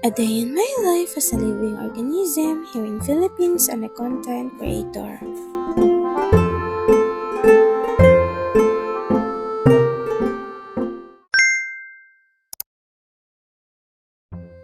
A day in my life as a living organism here in Philippines and a content creator.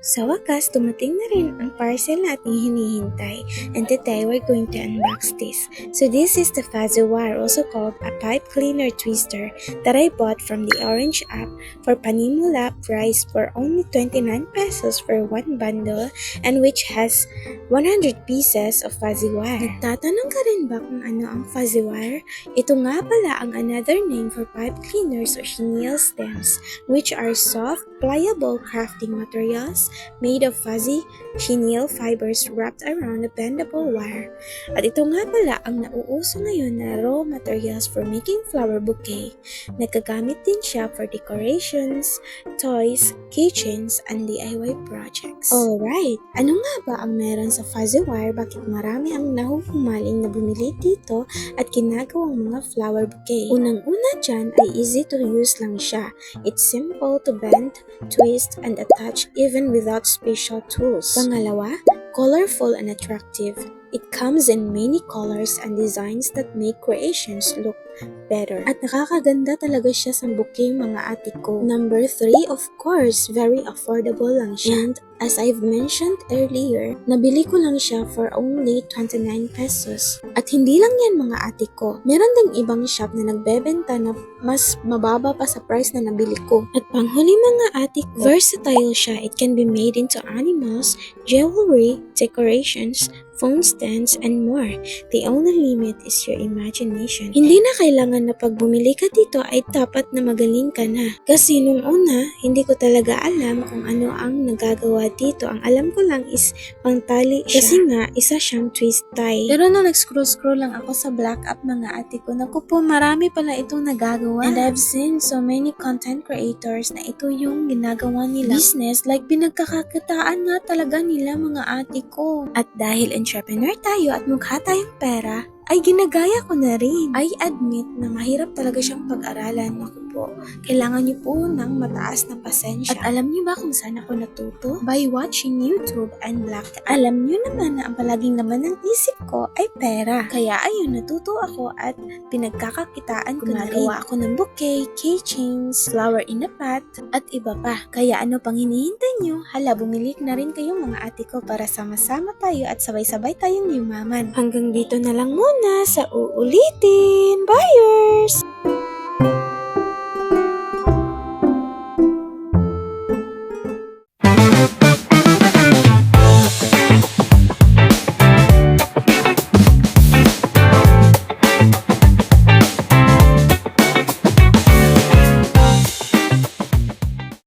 Sa wakas, dumating na rin ang parcel na ating hinihintay, and today we're going to unbox this. So this is the Fuzzy Wire, also called a pipe cleaner twister, that I bought from the Orange app for Panimula price for only 29 pesos for one bundle, and which has 100 pieces of fuzzy wire. Nagtatanong ka rin ba kung ano ang fuzzy wire? Ito nga pala ang another name for pipe cleaners or chenille stems, which are soft, pliable crafting materials made of fuzzy chenille fibers wrapped around a bendable wire. At ito nga pala ang nauuso ngayon na raw materials for making flower bouquet. Nagagamit din siya for decorations, toys, kitchens, and DIY projects. Alright, ano nga ba ang meron sa fuzzy wire? Bakit marami ang nahuhumaling na bumili dito at ginagawang mga flower bouquet? Unang-una dyan ay easy to use lang siya. It's simple to bend, twist, and attach even without special tools. Pangalawa, colorful and attractive. It comes in many colors and designs that make creations look better. At nakakaganda talaga siya sa bouquet mga ate ko. Number 3, of course, very affordable lang siya. And as I've mentioned earlier, nabili ko lang siya for only 29 pesos. At hindi lang yan mga ate ko. Meron ding ibang shop na nagbebenta na mas mababa pa sa price na nabili ko. At panghuli mga ate ko, versatile siya. It can be made into animals, jewelry, decorations, phone stands, and more. The only limit is your imagination. Hindi na kailangan na pag bumili ka dito ay dapat na magaling ka na. Kasi nung una, hindi ko talaga alam kung ano ang nagagawa dito. Ang alam ko lang is pangtali siya. Kasi nga, isa siyang twist tie. Pero nung nag-scroll lang ako sa Black App mga ate ko, naku po, marami pala itong nagagawa. And I've seen so many content creators na ito yung ginagawa nila business, like pinagkakakitaan nga talaga nila mga ate ko. At dahil entrepreneur tayo at mukha tayong pera, ay ginagaya ko na rin. I admit na mahirap talaga siyang pag-aralan. Naku po, kailangan niyo po ng mataas na pasensya. At alam niyo ba kung saan ako natuto? By watching YouTube and Black. Alam niyo naman na ang palaging laman ng isip ko ay pera. Kaya ayun, natuto ako at pinagkakakitaan ko na rin. Gumagawa ako ng bouquet, keychains, flower in a pot, at iba pa. Kaya ano pang hinihintay niyo? Hala, bumili na rin kayong mga ate ko para sama-sama tayo at sabay-sabay tayong yumaman. Hanggang dito na lang muna sa uulitin. Buyers!